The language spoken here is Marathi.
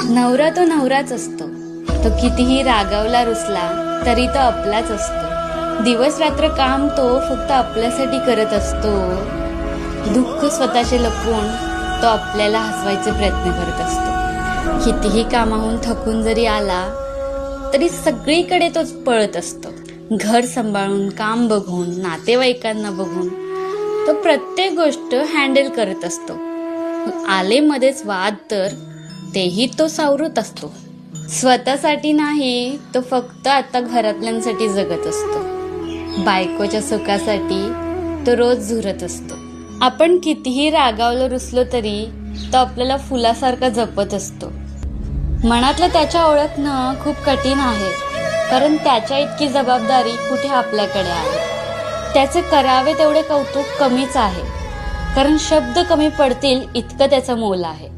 नवरा तो नवराच असतो. तो कितीही रागावला रुसला तरी तो आपलाच असतो. दिवस रात्र काम तो फक्त आपल्यासाठी करत असतो. दुःख स्वतःचे लपवून तो आपल्याला हसवायचे प्रयत्न करत असतो. कितीही कामाहून थकून जरी आला तरी सगळीकडे तोच पळत असतो. घर सांभाळून, काम बघून, नातेवाईकांना बघून तो प्रत्येक गोष्ट हँडल करत असतो. आले मध्येच वाद तर तेही तो सावरत असतो. स्वतःसाठी नाही, तो फक्त आता घरातल्यांसाठी जगत असतो. बायकोच्या सुखासाठी तो रोज झुरत असतो. आपण कितीही रागावलो रुसलो तरी तो आपल्याला फुलासारखा जपत असतो. मनातलं त्याच्या ओळखणं खूप कठीण आहे, कारण त्याच्या इतकी जबाबदारी कुठे आपल्याकडे आहे. त्याचे करावे तेवढे कौतुक कमीच आहे, कारण शब्द कमी पडतील इतकं त्याचं मोल आहे.